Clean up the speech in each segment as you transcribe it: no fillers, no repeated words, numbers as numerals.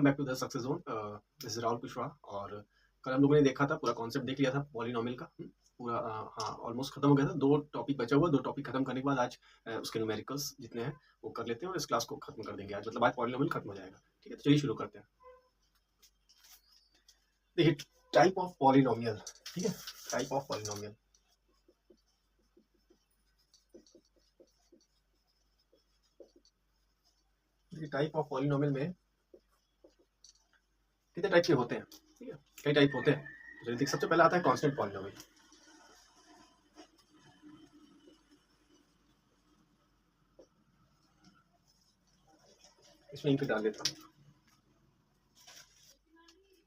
Back to the success zone. This is Rahul Kushwaha. और कल हम लोगों ने देखा था, पूरा कॉन्सेप्ट देख लिया था पॉलिनोमियल का। पूरा हाँ ऑलमोस्ट खत्म हो गया था। 2 टॉपिक बचा हुआ, 2 टॉपिक खत्म करने के बाद आज उसके न्यूमेरिकल्स जितने हैं वो कर लेते हैं और इस क्लास को खत्म कर देंगे आज। मतलब आज पॉलिनोमियल खत्म हो जाएगा। ठीक है, तो चलिए शुरू करते हैं। देखिए टाइप ऑफ पॉलिनोमियल। ठीक है, type of polynomial. Type of polynomial में कितने टाइप के होते हैं? ठीक है, कई टाइप होते हैं। तो सबसे पहले आता है कांस्टेंट पॉलिनोमियल। इसमें इंक डाल देता हूँ।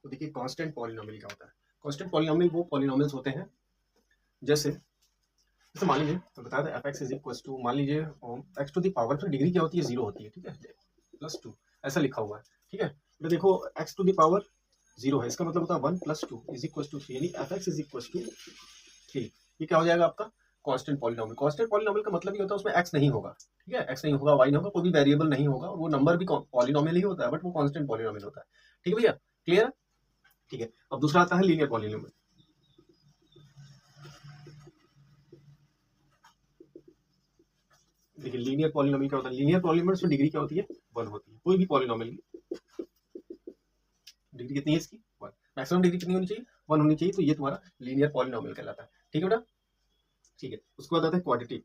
तो देखिए कांस्टेंट पॉलिनोमियल क्या होता है। कांस्टेंट पॉलिनोमियल वो पॉलिनोमियल्स होते हैं जैसे मान लीजिए तो बताया था fx इज इक्वल टू, मान लीजिए x टू दी पावर पर डिग्री क्या होती है, 0 होती है। ठीक है, +2 ऐसा लिखा हुआ है। ठीक है, तो देखो x टू दी पावर 0 है, इसका मतलब होता है 1 + 2 इज इक्वल टू 3, यानी fx इज इक्वल टू 3। ये क्या हो जाएगा आपका कांस्टेंट पॉलिनोमियल। कांस्टेंट पॉलिनोमियल का मतलब ये होता है उसमें x नहीं होगा। ठीक है, x नहीं होगा, y नहीं होगा, कोई भी वेरिएबल नहीं होगा। वो नंबर भी पॉलिनोमियल ही होता है, बट वो कांस्टेंट पॉलिनोमियल होता है। ठीक है भैया, क्लियर है? ठीक है, अब दूसरा आता है लीनियर पॉलिनोमियल। देखिए लीनियर पॉलिनोमियल क्या होता है। लीनियर पॉलिनोमियल में डिग्री क्या होती है, 1 होती है। कोई भी पॉलिनोमियल की डिग्री कितनी है इसकी, 1। मैक्सिमम डिग्री कितनी होनी चाहिए, 1 होनी चाहिए। तो ये तुम्हारा लीनियर पॉलिनोमियल कहलाता है। ठीक है बेटा, ठीक है। उसके बाद आता है क्वाड्रेटिक।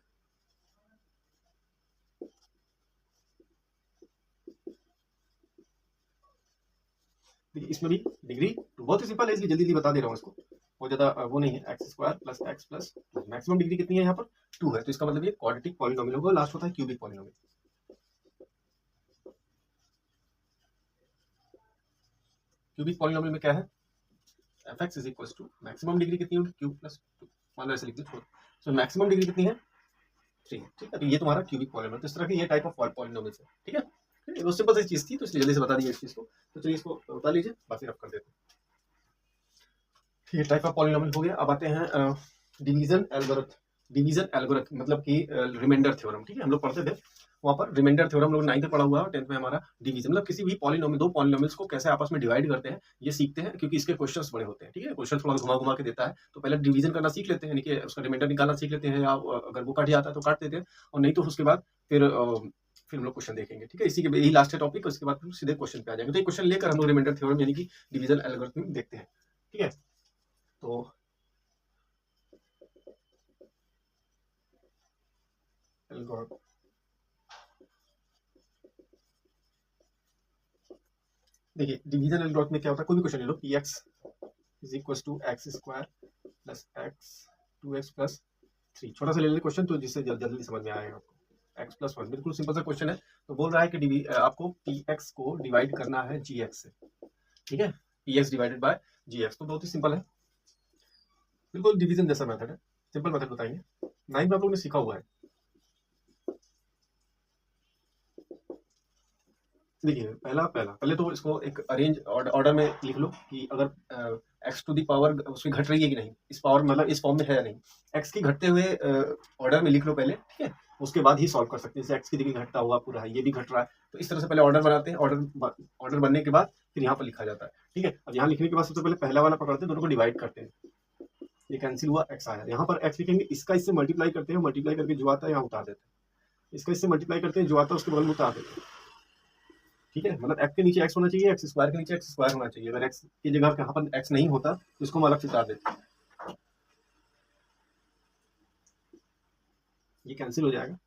देखिए इसमें भी डिग्री बहुत ही सिंपल है, इसलिए जल्दी जल्दी बता दे रहा हूँ इसको। बहुत ज्यादा वो नहीं है। x² + x + मैक्सिमम डिग्री कितनी है यहाँ पर, 2 है। तो इसका मतलब ये क्वाड्रेटिक पॉलिनोमियल होगा। लास्ट होता है क्यूबिक पॉलिनोमियल। क्यूबिक पॉलिनोमियल में क्या है, fx is equal to maximum degree कितनी होगी, क्यूब + 2। मान लो ऐसे लिख दो, तो मैक्सिमम डिग्री कितनी है, 3। ठीक है, तो ये तुम्हारा क्यूबिक पॉलिनोमियल। तो इस तरह की ये टाइप ऑफ पॉलिनोमियल है। ठीक है, वो सिंपल सी चीज थी तो इसलिए जल्दी से बता दिया इस चीज को। तो चलिए इसको बता लीजिए, बाकी रब कर देते हैं। ठीक है, टाइप ऑफ पॉलिनोमियल हो गया। अब आते हैं डिवीजन एल्गोरिथम। डिवीजन एल्गोरिथम मतलब कि रिमाइंडर थ्योरम। ठीक है, हम लोग पढ़ते थे वहाँ पर रिमाइंडर थ्योरम, हम लोग 9th में पढ़ा हुआ है। 10th में हमारा डिवीजन मतलब किसी भी पॉलिनोमियल, 2 पॉलिनोमियल्स को कैसे आपस में डिवाइड करते हैं ये सीखते हैं, क्योंकि इसके क्वेश्चंस बड़े होते हैं। ठीक है, क्वेश्चन थोड़ा घुमा घुमा के देता है। तो पहले डिवीजन करना सीख लेते हैं, यानी कि उसका रिमाइंडर निकालना सीख लेते हैं, या अगर वो कट जाता है तो काट देते हैं, और नहीं तो उसके बाद फिर हम लोग क्वेश्चन देखेंगे। ठीक है, इसी के यही लास्ट है टॉपिक। उसके बाद सीधे क्वेश्चन पे आ जाएंगे। तो ये क्वेश्चन लेकर हम लोग रिमाइंडर थ्योरम यानी कि डिवीजन एल्गोरिथम देखते हैं। ठीक है, तो देखिए डिवीजन एल्गोरिथम में क्या होता है, कोई भी क्वेश्चन ले लो, px is equal to x² + x 2x + 3। छोटा सा ले लें क्वेश्चन, तो जिससे जल्दी समझ में आएगा आपको। x + 1 बिल्कुल सिंपल सा क्वेश्चन है। तो बोल रहा है कि आपको px को डिवाइड करना है gx से। ठीक है, px डिवाइडेड बाय gx। तो बहुत ही सिंपल है, बिल्कुल डिवीजन जैसा मेथड है। सिंपल मेथड बताएंगे, 9th में आप लोगों ने सीखा हुआ है। देखिए पहले तो इसको एक अरेंज ऑर्डर में लिख लो कि अगर एक्स टू दी पावर उसकी घट रही है कि नहीं, इस पावर मतलब इस फॉर्म में है या नहीं। एक्स की घटते हुए ऑर्डर में लिख लो पहले। ठीक है, उसके बाद ही सॉल्व कर सकते हैं। जैसे एक्स की देखिए घटता हुआ पूरा है, ये भी घट रहा है। तो इस तरह से पहले ऑर्डर बनाते हैं। ऑर्डर बनने के बाद फिर यहाँ पर लिखा जाता है। ठीक है, अब यहाँ लिखने के बाद सबसे पहले पहला वाला पकड़ते हैं, दोनों को डिवाइड करते हैं। ये कैंसिल हुआ, एक्स आया। यहाँ पर एक्स लिखेंगे, इसका इससे मल्टीप्लाई करते हैं, मल्टीप्लाई करके जो आता है यहाँ उतार देते हैं। इसका इससे मल्टीप्लाई करते हैं, जो आता है उसके बगल में उतार देते हैं। ठीक है, मतलब x के नीचे x होना चाहिए, x² के नीचे x² होना चाहिए। अगर x की जगह यहाँ पर x नहीं होता तो इसको हम अलग से उतार देते हैं। ये कैंसिल हो जाएगा,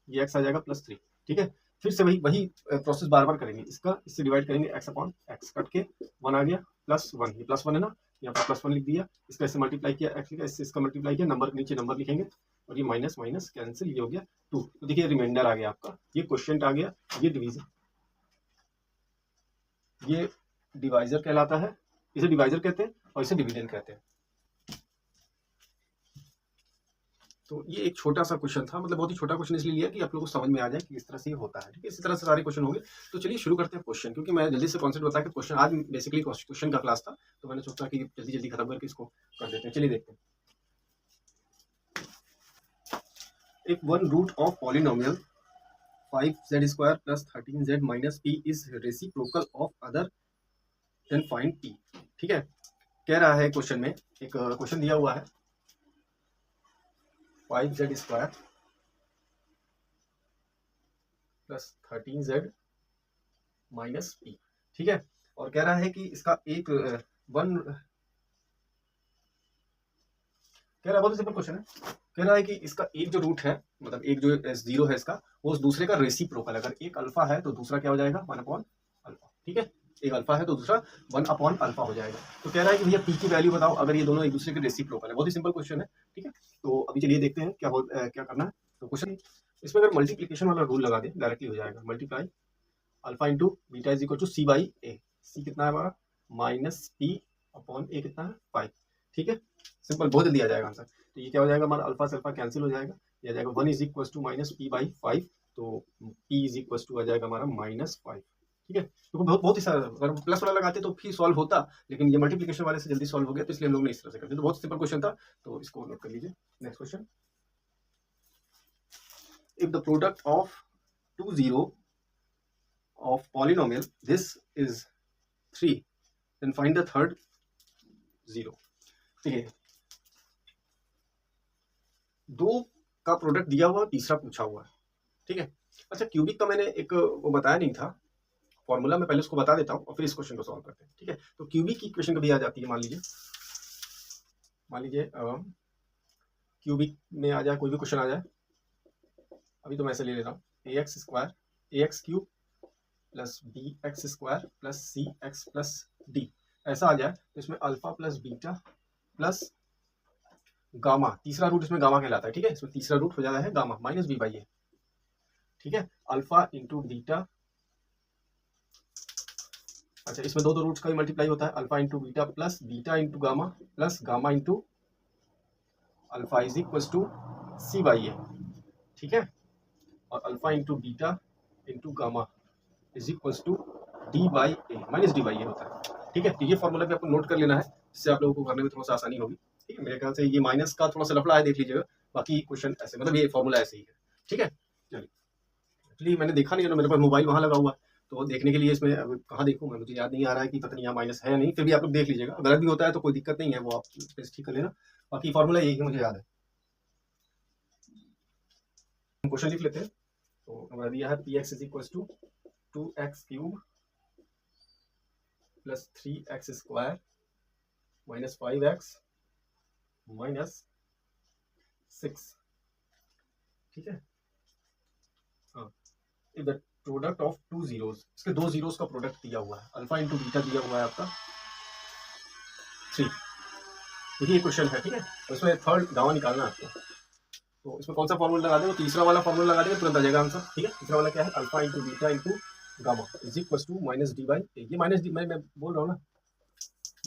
ये x आ जाएगा +3। ठीक है, फिर से वही प्रोसेस बार बार करेंगे। इसका इससे डिवाइड करेंगे, x/x कट के 1 आ गया, +1। ये +1 है ना, यहाँ पर +1 लिख दिया। इसका इससे मल्टीप्लाई किया, x लिखा, इससे इसका मल्टीप्लाई किया, नंबर के नीचे नंबर लिखेंगे, और ये माइनस माइनस कैंसिल, ये हो गया 2। तो देखिए रिमाइंडर आ गया आपका, ये क्वेश्चन आ गया, ये डिवीजन, ये डिवाइजर कहलाता है। इसे डिवाइजर कहते हैं और इसे डिवीजन कहते हैं। तो ये एक छोटा सा क्वेश्चन था, मतलब बहुत ही छोटा क्वेश्चन इसलिए लिया कि आप लोगों को समझ में आ जाए कि इस तरह से ये होता है। ठीक है, इसी तरह से सारे क्वेश्चन हो गए। तो चलिए शुरू करते हैं क्वेश्चन, क्योंकि मैं जल्दी से कॉन्सेप्ट बताया कि क्वेश्चन आज बेसिकली क्वेश्चन का क्लास था, तो मैंने सोचा कि जल्दी जल्दी खत्म करके इसको कर देते हैं। चलिए देखते हैं। एक 1 root of polynomial 5z² + 13z - p is reciprocal of other then find p। ठीक है, कह रहा है क्वेश्चन में, एक क्वेश्चन दिया हुआ है 5z square plus 13z minus p। ठीक है, और कह रहा है कि इसका एक वन कह रहा है, बहुत सिंपल क्वेश्चन है, कह रहा है कि इसका एक जो रूट है, मतलब एक जो जीरो है इसका, वो उस दूसरे का रेसिप्रोकल, अगर एक अल्फा है तो दूसरा क्या हो जाएगा 1 अपॉन अल्फा। ठीक है, एक अल्फा है तो दूसरा 1 अपॉन अल्फा हो जाएगा। तो कह रहा है कि भैया पी की वैल्यू बताओ अगर ये दोनों एक दूसरे के रेसिप्रोकल है। बहुत ही सिंपल क्वेश्चन है। ठीक है, तो अभी चलिए देखते हैं क्या करना है। तो क्वेश्चन इसमें अगर मल्टीप्लीकेशन वाला रूल लगा दे डायरेक्टली हो जाएगा। Multiply alpha into beta is equal to C by A. C कितना है हमारा माइनस पी अपॉन ए कितना है 5। ठीक है, सिंपल, बहुत जल्दी आ जाएगा आंसर। तो ये क्या हो जाएगा हमारा, अल्फा से अल्फा कैंसिल हो जाएगा, ये आ जाएगा 1 is equal to minus P by 5। तो पी इज इक्वल टू आ जाएगा हमारा -5। ठीक है, तो बहुत ही सारा, अगर प्लस वाला लगाते तो फिर सॉल्व होता, लेकिन ये मल्टीप्लिकेशन वाले से जल्दी सॉल्व हो गया, तो इसलिए हम लोग ने इस तरह से कर दिया। तो बहुत सिंपल क्वेश्चन था, तो इसको नोट कर लीजिए। Next question, if the product of 2 zero of polynomial this is 3, then find the third zero। ठीक है, दो का प्रोडक्ट दिया हुआ, तीसरा पूछा हुआ है। ठीक है, अच्छा क्यूबिक का मैंने एक वो बताया नहीं था फॉर्मूला, मैं पहले उसको बता देता हूँ और फिर इस क्वेश्चन को सॉल्व करते हैं। ठीक है, तो क्यूबिक की इक्वेशन कभी आ जाती है, मान लीजिए क्यूबिक में आ जाए, कोई भी क्वेश्चन आ जाए, अभी तो मैं ऐसे ले रहा हूँ ax square ax cube plus B X square plus C X plus D, ऐसा आ जाए तो इसमें alpha plus beta plus gamma, तीसरा रूट इसमें गामा कहलाता है। ठीक है, इसमें तीसरा रूट हो जाता है gamma minus B by A. ठीक है, अल्फा इंटू बीटा, अच्छा इसमें दो रूट्स का भी मल्टीप्लाई होता है, alpha into beta plus beta into gamma plus gamma into alpha is equal to C by A. ठीक है, और alpha into beta into gamma is equal to D by A minus D by A होता है। ठीक है, तो ये formula भी आपको नोट कर लेना है, जिससे आप लोगों को करने में थोड़ा सा आसानी होगी। ठीक है, मेरे ख्याल से ये माइनस का थोड़ा सा लफड़ा है, देख लीजिएगा, बाकी क्वेश्चन ऐसे, मतलब ये फॉर्मूला ऐसे ही है। ठीक है, चलिए, एक्चुअली मैंने देखा नहीं है, मेरे पास मोबाइल वहाँ लगा हुआ है, तो देखने के लिए इसमें अब कहाँ देखूँ मैं, मुझे याद नहीं आ रहा है कि पता नहीं यहाँ माइनस है या नहीं, फिर भी आप लोग देख लीजिएगा, गलत भी होता है तो कोई दिक्कत नहीं है, वो आप ठीक कर लेना, बाकी फॉर्मूला यही मुझे याद है। क्वेश्चन लिख लेते हैं। तो हमारा दिया है P X is equal to 2x cube plus 3x square minus 5x minus 6। ठीक है, हाँ, if the product of 2 zeros, इसके 2 जीरोस का प्रोडक्ट दिया हुआ है, अल्फा इंटू बीटा दिया हुआ है आपका 3। देखिए क्वेश्चन है। ठीक है, तो इसमें थर्ड गामा निकालना है आपको, तो इसमें कौन सा फॉर्मूला लगा दें, वो तीसरा वाला फॉर्मूला लगा देंगे, तुरंत आ जाएगा आंसर। ठीक है, तीसरा वाला क्या है, alpha into beta into gamma is equal to minus D by A. ये माइनस डी, मैं बोल रहा हूँ ना,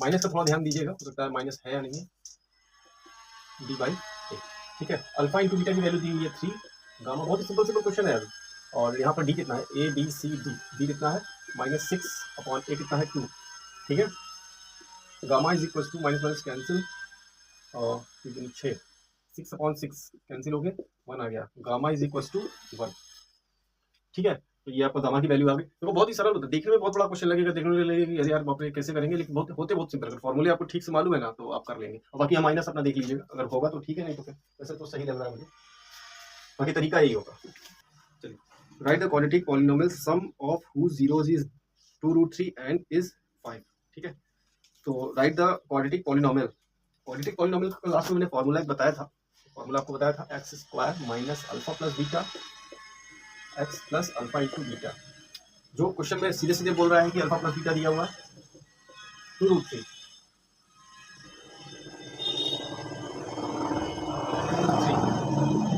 माइनस का थोड़ा ध्यान दीजिएगा, हो सकता है माइनस है या नहीं है, डी बाई ए। ठीक है, अल्फा इंटू बीटा की वैल्यू दी हुई है 3, गामा, बहुत ही सिंपल क्वेश्चन है अभी। और यहाँ पर डी कितना है, A B C D, D कितना है -6 अपॉन ए कितना है 2। ठीक है, gamma is equal to minus minus cancel, और 6 6 अपॉन 6 कैंसिल हो गए, 1 आ गया, गामा इज इक्वल टू 1। ठीक है, तो ये आपका गामा की वैल्यू आ गई। देखो बहुत ही सरल होता है, देखने में बहुत बड़ा क्वेश्चन लगेगा, देखने में लगेगा यार बाप रे कैसे करेंगे, लेकिन बहुत सिंपल। अगर फॉर्मूले आपको ठीक से मालूम है ना तो आप कर लेंगे, और बाकी माइनस अपना देख लीजिएगा, अगर होगा तो ठीक है, नहीं तो फिर वैसे तो सही लग रहा है मुझे, बाकी तरीका यही होगा। चलिए, write the quadratic polynomial sum of whose zeros is 2√3 and is 5। ठीक है, तो write the quadratic polynomial, quadratic polynomial का लास्ट में मैंने फॉर्मूला बताया था, फॉर्मूला आपको बताया था X square minus alpha plus beta X plus alpha into beta. जो क्वेश्चन में सीधे सीधे बोल रहा है कि अल्फा प्लस बीटा दिया हुआ है 2√3,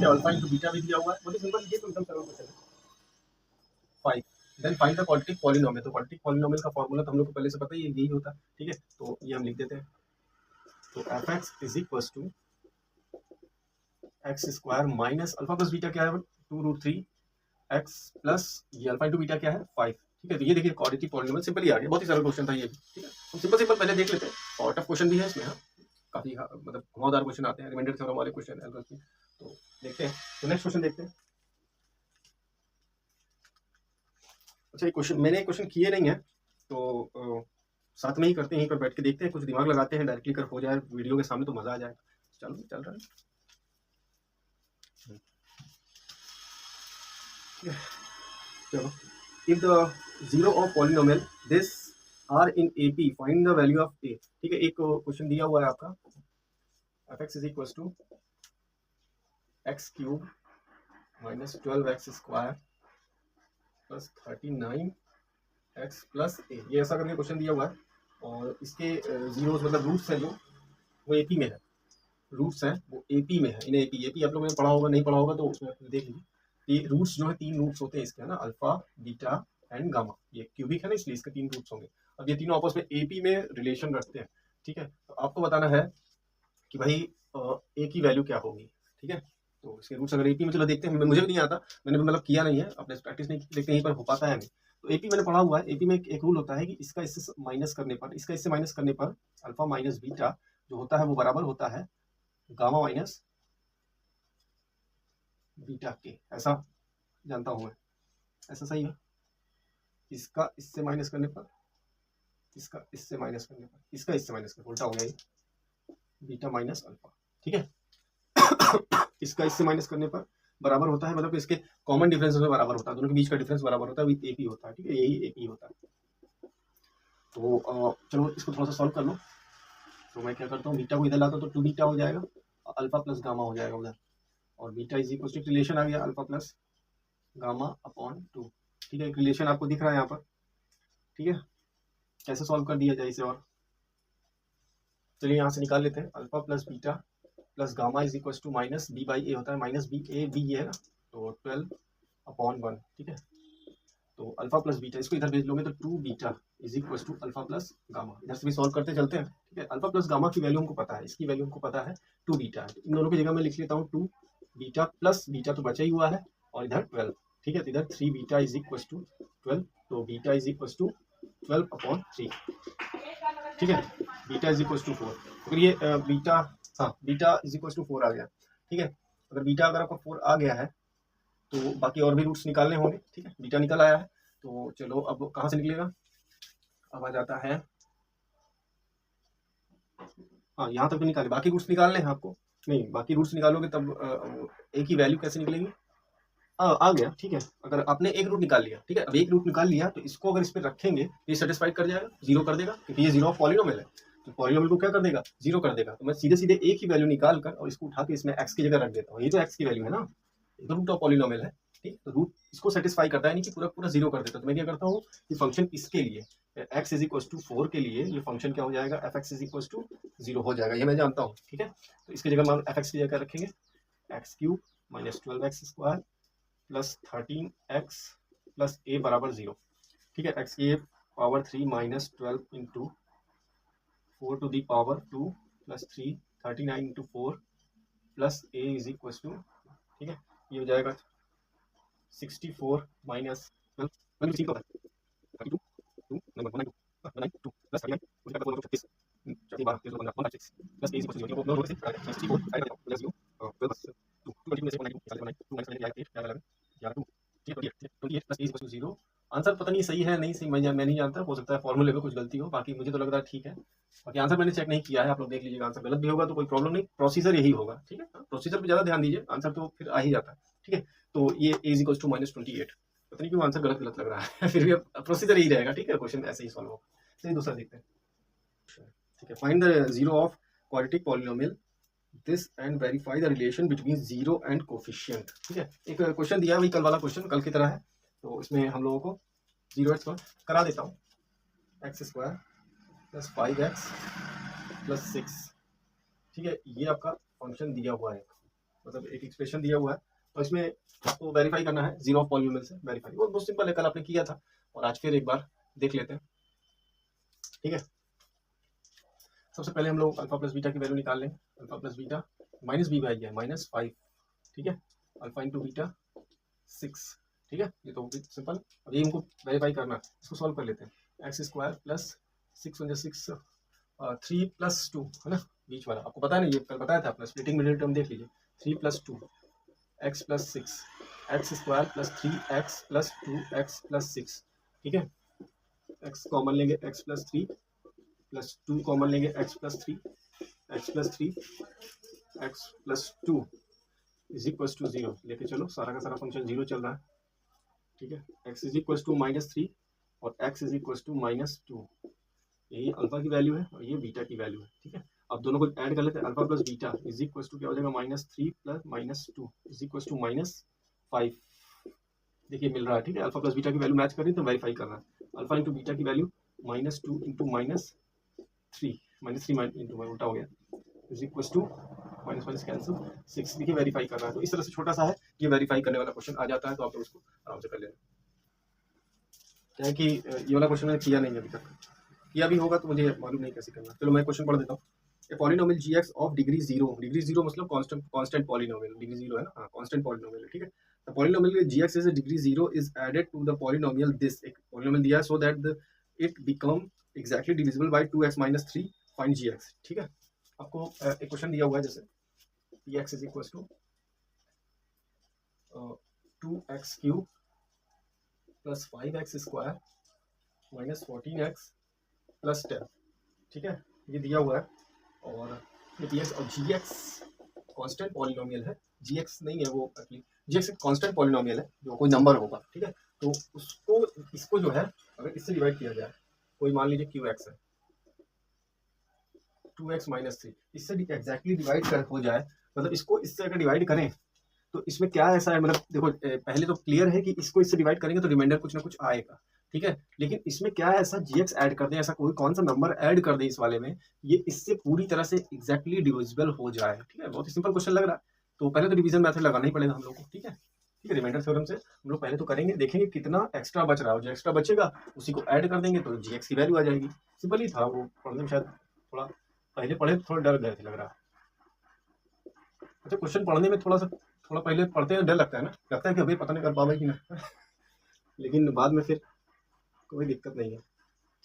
अल्फा इंटू बीटा भी दिया हुआ है, बहुत सिंपल, ये तो एकदम सरल क्वेश्चन है। 5, then find the quadratic polynomial. तो क्वाड्रेटिक पॉलिनोमियल का फॉर्मूला तो हम लोग को पहले से पता ही है, यही होता है। ठीक है, तो ये हम लिख देते हैं, तो F X is equal to X square minus alpha plus beta क्या है 2√3 एक्स प्लस ये अल्फा इंटू बीटा क्या है 5। ठीक है, तो ये देखिए क्वाड्रेटिक पॉलिनोमियल सिंपल ही आ गया, बहुत ही सरल क्वेश्चन था ये भी। ठीक है, हम सिंपल पहले देख लेते हैं, और टफ क्वेश्चन भी है इसमें, हाँ काफी मतलब घुमावदार क्वेश्चन आते हैं, रिमाइंडर थ्योरम वाले क्वेश्चन है, तो देखते हैं। तो नेक्स्ट क्वेश्चन देखते हैं। अच्छा, ये क्वेश्चन मैंने क्वेश्चन किए नहीं है, तो साथ में ही करते हैं, यहीं पर बैठ के देखते हैं, कुछ दिमाग लगाते हैं, डायरेक्टली कर हो जाए वीडियो के सामने तो मजा आ जाए। चलो चल रहा है। चलो, if the zero of polynomial this are in AP find the value of A. ठीक है, एक क्वेश्चन दिया हुआ है आपका, F X is equal to X cube minus 12x square plus 39x plus A, ये ऐसा करके क्वेश्चन दिया हुआ है। और इसके जीरोस मतलब रूट्स हैं जो वो एपी में है, रूट्स हैं वो एपी में है। इन्हें एपी एपी आप लोगों ने पढ़ा होगा, नहीं पढ़ा होगा तो उसमें देख लीजिए। ये रूट्स जो है 3 रूट्स होते हैं इसके, है ना, अल्फा बीटा एंड गामा। ये क्यूबिक है ना, इसलिए इसके 3 रूट्स होंगे। अब ये तीनों आपस में एपी में रिलेशन रखते हैं। ठीक है, तो आपको बताना है कि भाई ए की वैल्यू क्या होगी। ठीक है, तो इसके रूट्स अगर एपी में, चलो देखते हैं, मुझे भी नहीं आता, मैंने भी मतलब किया नहीं है, अपने प्रैक्टिस नहीं की, लेकिन यहीं पर हो पाता है नहीं। तो एपी मैंने पढ़ा हुआ है, एपी में एक रूल होता है कि इसका इससे माइनस करने पर, इसका इससे माइनस करने पर अल्फा माइनस बीटा जो होता है वो बराबर होता है गामा माइनस बीटा के, ऐसा जानता हूं मैं। ऐसा सही है, इसका इससे माइनस करने पर, इसका इससे माइनस करने पर, इसका इससे माइनस करने पर, उल्टा हो गया ये, बीटा माइनस अल्फा। ठीक है, इसका इससे माइनस करने पर बराबर होता है, मतलब इसके कॉमन डिफरेंस में बराबर होता है, दोनों के बीच का डिफरेंस बराबर होता है, विद एपी होता है। ठीक है, यही एपी होता है। तो चलो इसको थोड़ा सा सॉल्व कर लो। तो मैं क्या करता हूँ, बीटा को इधर लाता हूँ तो 2 बीटा हो जाएगा, अल्फा प्लस गामा हो जाएगा उधर, और beta is equal to relation आ गया अल्फा प्लस गामा अपॉन 2। ठीक है, एक रिलेशन आपको दिख रहा है यहाँ पर। ठीक है, कैसे सॉल्व कर दिया जाए इसे, और चलिए यहाँ से निकाल लेते हैं। Alpha plus beta plus gamma is equal to minus B by A होता है, माइनस बी ए बी ये है ना, तो 12 अपॉन 1। ठीक है, तो अल्फा प्लस बीटा इसको इधर भेज लोगे तो 2 beta is equal to alpha plus gamma. इधर से भी सॉल्व करते चलते हैं। ठीक है, अल्फा प्लस गामा की वैल्यू हमको पता है, इसकी वैल्यू हमको पता है 2 बीटा है। इन दोनों की जगह मैं लिख लेता हूँ 2 बीटा प्लस बीटा तो बचा ही हुआ है, और इधर 12। ठीक है, तो इधर 3 बीटा इज इक्वल टू 12, तो beta is equal to 12 upon 3। ठीक है, बीटा इज इक्वल टू 4। अगर ये बीटा, हाँ बीटा इज इक्वल टू 4 आ गया। ठीक है, अगर बीटा अगर आपको 4 आ गया है तो बाकी और भी रूट्स निकालने होंगे। ठीक है, बीटा निकल आया है, तो चलो अब कहाँ से निकलेगा, अब आ जाता है, हाँ यहाँ तक तो निकाले, बाकी रूट्स निकालने हैं आपको। नहीं, बाकी रूट्स निकालोगे तब एक ही वैल्यू कैसे निकलेगी, आ गया। ठीक है, अगर आपने एक रूट निकाल लिया, ठीक है, अब एक रूट निकाल लिया तो इसको अगर इस पर रखेंगे तो ये सेटिस्फाइड कर जाएगा, जीरो कर देगा, क्योंकि ये जीरो ऑफ पॉलिनोमियल है, तो पॉलिनोमियल को क्या कर देगा, जीरो कर देगा। तो मैं सीधे सीधे एक ही वैल्यू निकाल कर और इसको उठा के इसमें एक्स की जगह रख देता हूँ, ये तो एक्स की वैल्यू है ना, ये तो रूट ऑफ पॉलिनोमियल है। ठीक, तो रूट इसको सेटिस्फाई करता है, नहीं कि पूरा पूरा जीरो कर देता। तो मैं क्या करता हूँ कि फंक्शन इसके लिए x इज इक्वल टू 4 के लिए ये फंक्शन क्या हो जाएगा, F X is equal to 0 हो जाएगा, ये मैं जानता हूँ। ठीक है, तो इसकी जगह हम एफ एक्स की जगह रखेंगे X cube minus 12x square plus 13x plus A बराबर 0। ठीक है, एक्स की power 3 minus 12 into 4 to the power 2 plus 3 39 into 4 plus A is equal to, ठीक है, ये हो जाएगा 64 माइनस 12 32 2 नंबर 92 प्लस 39 मुझे पता है 36 40 12 13 15 16 plus A is equal to 0 नो से 64 प्लस 0 प्लस 2 20 में से 92 49 2 minus 8 11 11 28 plus A is equal to 0। Answer पता नहीं सही है नहीं सही, मैं नहीं जानता, हो सकता है फॉर्मूले में कुछ गलती हो, बाकी मुझे तो लग रहा है ठीक है। बाकी आंसर मैंने चेक नहीं किया है, आप लोग देख लीजिएगा, आंसर गलत भी होगा तो कोई प्रॉब्लम नहीं, प्रोसीजर यही होगा। ठीक है, प्रोसीजर पे ज्यादा ध्यान दीजिए, आंसर तो फिर आ ही जाता है। ठीक है, तो ये ए इज इक्वल टू माइनस 28, पता नहीं क्यों आंसर गलत गलत लग रहा है फिर भी प्रोसीजर यही रहेगा। ठीक है, क्वेश्चन ऐसे ही सॉल्व होगा। चलिए दूसरा देखते हैं। ठीक है, find the zero of quadratic polynomial this and verify the relation between zero and coefficient. ठीक है, एक क्वेश्चन दिया वही कल वाला क्वेश्चन, कल की तरह है, तो इसमें हम लोगों को जीरो एक्स करा देता हूँ, x square plus 5x plus 6। ठीक है, ये आपका फंक्शन दिया हुआ है, मतलब एक एक्सप्रेशन दिया हुआ है, तो इसमें आपको वेरीफाई करना है जीरो ऑफ पॉलिनोमियल से वेरीफाई। वो बहुत सिंपल है, कल आपने किया था और आज फिर एक बार देख लेते हैं। ठीक है, सबसे पहले हम लोग अल्फा प्लस बीटा की वैल्यू निकाल लें। Alpha plus beta minus B by है माइनस 5। ठीक है, अल्फा इंटू बीटा 6। ठीक है, ये तो सिंपल। अब ये हमको वेरीफाई करना है, इसको सॉल्व कर लेते हैं। एक्स स्क्वायर प्लस 6 3 प्लस 2 है ना, बीच वाला आपको पता है ना, ये कल बताया था आपने, स्प्लिटिंग मिडिल टर्म देख लीजिए। 3 plus 2 X plus 6, X square plus 3x plus 2x plus 6। ठीक है, एक्स कॉमन लेंगे, एक्स प्लस 3 प्लस 2 कॉमन लेंगे, x plus three x plus two is equal to 0 लेके चलो, सारा का सारा फंक्शन 0 चल रहा है, ठीक है। x इज इक्वल टू -3 और x इज इक्वल टू -2, यही अल्फा की वैल्यू है और ये बीटा की वैल्यू है, ठीक है। अब दोनों को ऐड कर लेते हैं, alpha plus beta is equal to क्या हो जाएगा, -3 प्लस -2 इज इक्वल टू -5। देखिए मिल रहा है, ठीक है। अल्फा प्लस बीटा की वैल्यू मैच कर रही है तो वेरीफाई कर रहा है। अल्फा इंटू बीटा की वैल्यू -2 इंटू -3 इंटू उल्टा हो गया is equal to minus cancel 6। देखिए वेरीफाई कर रहा है, तो इस तरह से छोटा सा है, ये वेरीफाई करने वाला क्वेश्चन आ जाता है तो आप लोग इसको आराम से कर लेना। क्या है कि ये वाला क्वेश्चन मैंने किया नहीं अभी तक, किया भी होगा तो मुझे मालूम नहीं कैसे करना। चलो मैं क्वेश्चन पढ़ देता हूँ। A polynomial GX of degree zero मतलब कांस्टेंट पॉलिनोमियल, डिग्री जीरो है ना, हाँ कांस्टेंट पॉलिनोमियल है, ठीक है। The polynomial GX is degree zero is added to the polynomial this, एक पॉलिनोमियल दिया है so that it become exactly divisible by 2x - 3 find GX, ठीक है। आपको एक क्वेश्चन दिया हुआ है जैसे px is equal to 2x cube plus 5x square minus 14x plus 10, ठीक है, ये दिया हुआ है। और ये px और gx कांस्टेंट पॉलिनोमियल है, gx नहीं है वो, एक्चुअली gx एक कांस्टेंट पॉलिनोमियल है जो कोई नंबर होगा, ठीक है। तो उसको इसको जो है अगर इससे डिवाइड किया जाए, कोई मान लीजिए qx है 2x - 3, इससे एग्जैक्टली डिवाइड कर हो जाए, मतलब इसको इससे अगर डिवाइड करें तो इसमें क्या ऐसा है, मतलब देखो पहले तो क्लियर है कि इसको इससे डिवाइड करेंगे तो रिमाइंडर कुछ ना कुछ आएगा, ठीक है। लेकिन इसमें क्या है ऐसा, जीएक्स ऐड कर दें, ऐसा कोई कौन सा नंबर ऐड कर दे इस वाले में, ये इससे पूरी तरह से एग्जैक्टली डिविजिबल हो जाए, ठीक है। बहुत ही सिंपल क्वेश्चन लग रहा है, तो पहले तो डिवीजन मेथड लगाना ही पड़ेगा हम लोग को, ठीक है। ठीक है, रिमाइंडर थ्योरम से हम लोग पहले तो करेंगे, देखेंगे कितना एक्स्ट्रा बच रहा है, जो एक्स्ट्रा बचेगा उसी को ऐड कर देंगे तो जीएक्स की वैल्यू आ जाएगी। सिंपल ही था, वो पढ़ने में शायद थोड़ा पहले पढ़े तो थोड़ा डर गए थे लग रहा है। अच्छा, क्वेश्चन पढ़ने में थोड़ा पहले पढ़ते हैं डर लगता है ना, लगता है कि अभी पता नहीं कर पावे कि ना लेकिन बाद में फिर कोई दिक्कत नहीं है,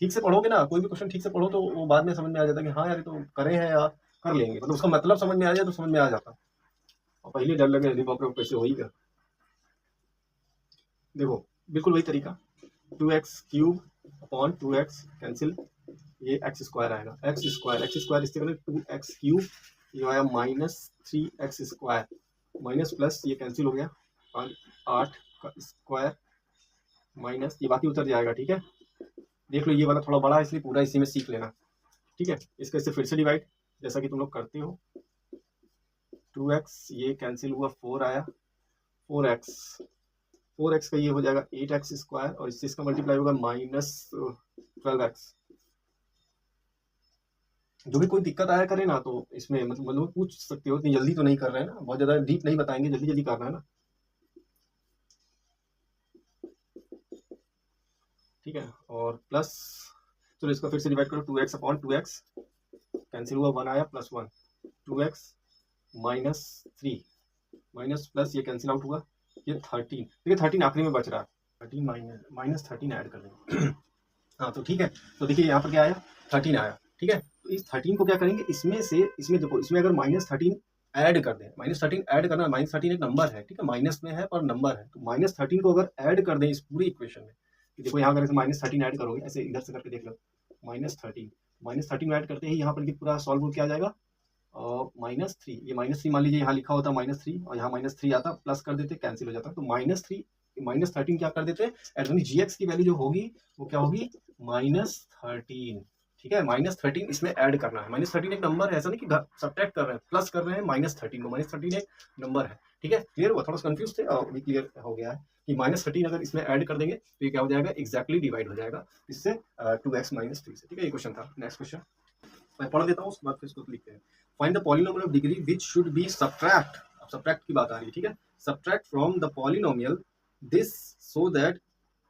ठीक से पढ़ोगे ना, कोई भी क्वेश्चन ठीक से पढ़ो तो वो बाद में समझ में आ जाता है कि हाँ यार ये तो करे हैं या कर लेंगे, मतलब उसका मतलब समझ में आ जाए तो समझ में आ जाता। और पहले डर लगे अरे बाप रे कैसे हो ही गया। देखो बिल्कुल वही तरीका, 2x cube upon 2x cancel, ये एक्स स्क्वायर आएगा, एक्स स्क्वायर इससे करें 2x क्यूब, ये आया -3x स्क्वायर माइनस प्लस ये कैंसिल हो गया, 8 का स्क्वायर माइनस ये बाकी उतर जाएगा, ठीक है। देख लो ये वाला थोड़ा बड़ा है इसलिए पूरा इसी में सीख लेना, ठीक है। इसका इससे फिर से डिवाइड जैसा कि तुम लोग करते हो, 2x ये कैंसिल हुआ, 4 आया, 4x का ये हो जाएगा 8x स्क्वायर और इससे इसका मल्टीप्लाई होगा -12x। जो भी कोई दिक्कत आया करे ना तो इसमें मतलब पूछ सकते हो, इतनी जल्दी तो नहीं कर रहे हैं ना, बहुत ज्यादा डीप नहीं बताएंगे, जल्दी जल्दी करना है ना, ठीक है। और प्लस चलो इसको फिर से डिवाइड करो, 2x अपॉन 2x कैंसिल हुआ, 1 आया प्लस 1, 2x -3 माइनस प्लस ये कैंसिल आउट हुआ, ये 13, देखिए 13 आखिरी में बच रहा है, 13 -13 ऐड कर देंगे हाँ तो ठीक है। तो देखिए यहाँ पर क्या आया, 13 आया, ठीक है। तो इस 13 को क्या करेंगे, इसमें से इसमें देखो, इसमें अगर -13 ऐड कर दें, -13 ऐड करना, -13 एक नंबर है, ठीक है, माइनस में है पर नंबर है, तो -13 को अगर ऐड कर दें इस पूरी इक्वेशन में, देखो यहाँ अगर -13 ऐड करोगे, ऐसे इधर से करके देख लो, -13 ऐड करते ही यहाँ पर पूरा सॉल्व क्या आ जाएगा, -3, ये -3 मान लीजिए यहाँ लिखा होता -3 और यहाँ -3 आता, प्लस कर देते कैंसिल हो जाता, तो -3 -13 क्या कर देते हैं, एडवानी जीएक्स की वैल्यू जो होगी वो क्या होगी, -13, ठीक है। -13 इसमें ऐड करना है, -13 एक नंबर है, ऐसा नहीं कि सब्ट्रैक्ट कर रहे हैं, प्लस कर रहे हैं -13 को, -13 एक नंबर है, ठीक है। क्लियर हुआ, थोड़ा कंफ्यूज थे और भी क्लियर हो गया है कि -13 अगर इसमें ऐड कर देंगे तो ये क्या हो जाएगा, एक्जैक्टली डिवाइड हो जाएगा इससे 2x - 3 से, ठीक है। ये क्वेश्चन था। नेक्स्ट क्वेश्चन मैं पढ़ देता हूँ, उसके बाद फिर इसको लिखते हैं। Find the polynomial of degree which should be subtract, अब सब्ट्रैक्ट की बात आ रही है, ठीक है। Subtract from the polynomial this so that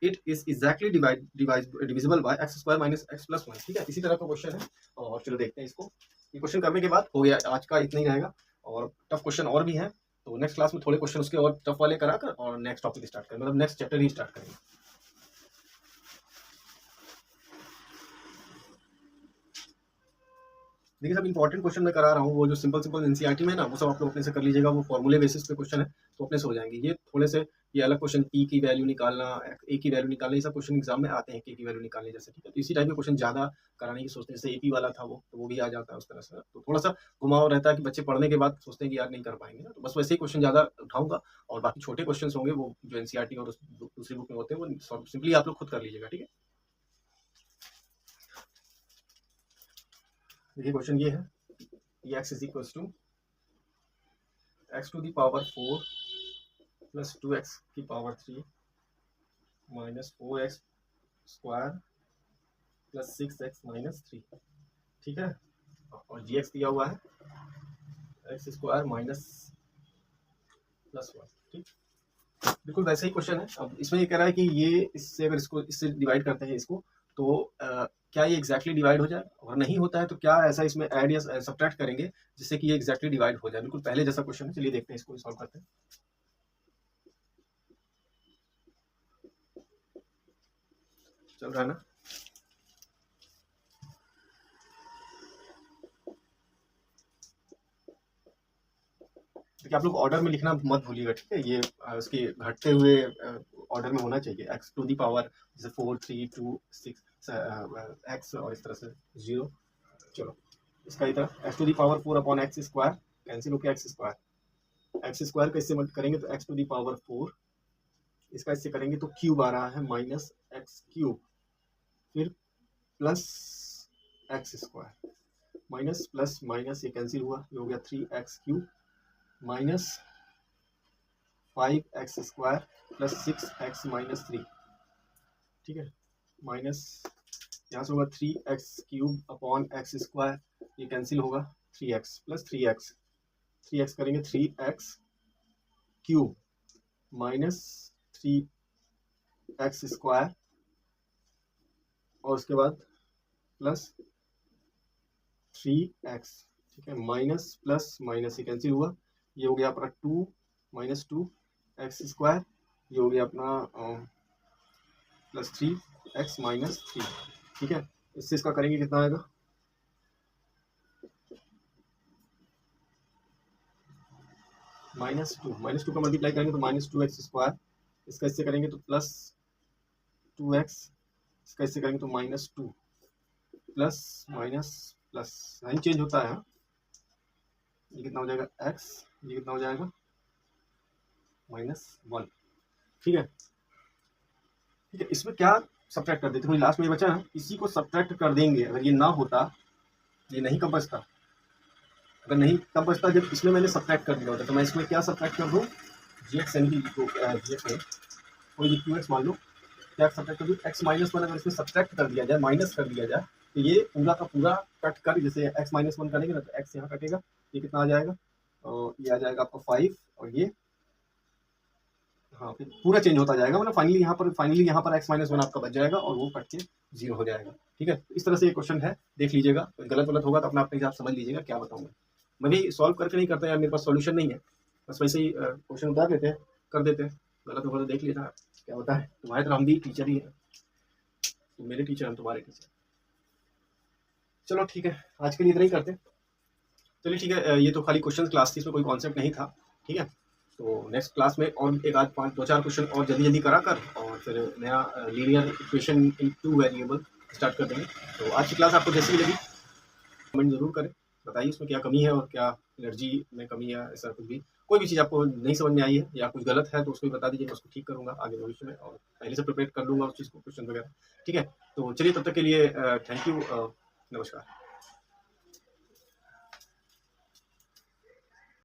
it is exactly divisible bye x square minus x plus 1, ठीक है। इसी तरह का क्वेश्चन है और चलो देखते हैं इसको। ये क्वेश्चन करने के बाद हो गया, आज का इतना ही रहेगा और टफ क्वेश्चन और भी है, तो नेक्स्ट क्लास में थोड़े क्वेश्चन उसके और टफ वाले कराकर और नेक्स्ट टॉपिक स्टार्ट करें, मतलब नेक्स्ट चैप्टर ही स्टार्ट करेंगे। देखिए सब इंपॉर्टेंट क्वेश्चन मैं करा रहा हूँ, वो जो सिंपल एनसीईआरटी में है ना, वो सब आप लोग अपने से कर लीजिएगा, वो फॉर्मूले बेसिस पे क्वेश्चन है, तो अपने से हो जाएंगे। ये थोड़े से ये अलग क्वेश्चन, पी की वैल्यू निकालना, ए की वैल्यू निकालना, ये सब क्वेश्चन एग्जाम में आते हैं, के की वैल्यू निकालने जैसे, ठीक है। तो इसी टाइप के क्वेश्चन ज़्यादा कराने की सोचते हैं, जैसे एपी वाला था वो, तो वो भी आ जाता है उस तरह से। तो थोड़ा सा घुमाव रहता है कि बच्चे पढ़ने के बाद सोचते हैं कि यार नहीं कर पाएंगे ना, तो बस वैसे ही क्वेश्चन ज़्यादा उठाऊंगा, और बाकी छोटे क्वेश्चन होंगे वो जो एनसीईआरटी और दूसरी बुक में होते हैं, वो सिंपली आप लोग खुद कर लीजिएगा, ठीक है। देखिए क्वेश्चन ये है, x is equal to x to the power 4 plus 2x की power 3 minus 4x square plus 6x minus 3, ठीक है। और gx दिया हुआ है x स्क्वायर माइनस प्लस 1, ठीक। बिल्कुल वैसे ही क्वेश्चन है। अब इसमें ये कह रहा है कि ये इससे अगर इसको इससे डिवाइड करते हैं इसको, तो क्या ये एग्जैक्टली डिवाइड हो जाए, और नहीं होता है तो क्या ऐसा इसमें ऐड या सब्ट्रैक्ट करेंगे जिससे कि ये एग्जैक्टली डिवाइड हो जाए। बिल्कुल पहले जैसा क्वेश्चन है, चलिए देखते हैं इसको सॉल्व करते हैं। चल रहा है ना। देखिए आप लोग ऑर्डर में लिखना मत भूलिएगा, ठीक है। ये उसके घटते हुए ऑर्डर में होना चाहिए, x टू दी पावर जैसे 4 3 2 6 x और इस तरह से 0। चलो इसका इधर x to the power 4 upon X square cancel होकर एक्स स्क्वायर का इससे मत करेंगे तो x टू दी पावर 4, इसका इससे करेंगे तो क्यूब आ रहा है माइनस एक्स क्यूब, फिर plus x square, minus plus minus ये कैंसिल हुआ, ये हो गया 3x cube minus 5x square plus 6x minus 3, ठीक है। माइनस यहाँ से होगा 3x cube upon X square, ये कैंसिल होगा 3x प्लस 3x करेंगे 3x cube minus 3x square, और उसके बाद प्लस 3x, ठीक है। माइनस प्लस माइनस ये कैंसिल हुआ, ये हो गया अपना 2 माइनस 2x स्क्वायर, ये हो गया अपना प्लस 3x माइनस 3, ठीक है। इससे इसका करेंगे कितना आएगा, माइनस टू का मल्टीप्लाई करेंगे तो माइनस 2x स्क्वायर, इसका इससे करेंगे तो प्लस 2x, इसका इससे करेंगे तो minus 2, plus minus plus sign change होता है, ये कितना हो जाएगा x, ये कितना हो जाएगा -1, ठीक है। ठीक है, इसमें क्या सब्ट्रैक्ट कर देते हैं, लास्ट में ये बचा है, इसी को सब्ट्रैक्ट कर देंगे। अगर ये ना होता, ये नहीं कब बचता, अगर नहीं तब बचता जब इसमें मैंने सब्ट्रैक्ट कर दिया होता। तो मैं इसमें क्या सब्ट्रैक्ट कर दूँ, gx यानी कि gx में कोई भी qx मान लो, क्या सब्ट्रैक्ट कर दूँ, x माइनस 1 अगर इसमें सब्ट्रैक्ट कर दिया जाए, माइनस कर दिया जाए, तो ये पूरा का पूरा कट कर, जैसे x माइनस 1 करेंगे ना तो x यहाँ कटेगा, ये कितना आ जाएगा, और ये आ जाएगा आपका 5, और ये हाँ फिर पूरा चेंज होता जाएगा, मतलब फाइनली यहाँ पर x माइनस 1 आपका बच जाएगा और वो कट के 0 हो जाएगा, ठीक है। तो इस तरह से ये क्वेश्चन है, देख लीजिएगा, गलत होगा तो अपने हिसाब समझ लीजिएगा क्या बताऊंगा। मैं भी सॉल्व करके नहीं करता यार, मेरे पास सॉल्यूशन नहीं है, बस वैसे ही क्वेश्चन उतार लेते हैं, कर देते हैं, गलत होगा तो देख लेना क्या होता है। तुम्हारे तरह हम भी टीचर ही हैं, तुम मेरे टीचर, हम तुम्हारे टीचर। चलो ठीक है, आज के लिए इतना ही करते हैं। चलिए ठीक है, ये तो खाली क्वेश्चन क्लास थी, इसमें कोई कॉन्सेप्ट नहीं था, ठीक है। तो नेक्स्ट क्लास में और एक आध 5-2-4 क्वेश्चन और जल्दी करा कर, और फिर नया linear equation in 2 variable start कर देंगे। तो आज की क्लास आपको जैसी भी लगी कमेंट जरूर करें, बताइए उसमें क्या कमी है और क्या एनर्जी में कमी है, ऐसा कुछ भी, कोई भी चीज़ आपको नहीं समझ में आई है या कुछ गलत है तो उसको भी बता दीजिए, मैं उसको ठीक करूँगा आगे भविष्य में, और पहले से प्रिपेयर कर लूँगा उस चीज़ को, क्वेश्चन वगैरह, ठीक है। तो चलिए तब तक के लिए थैंक यू, नमस्कार।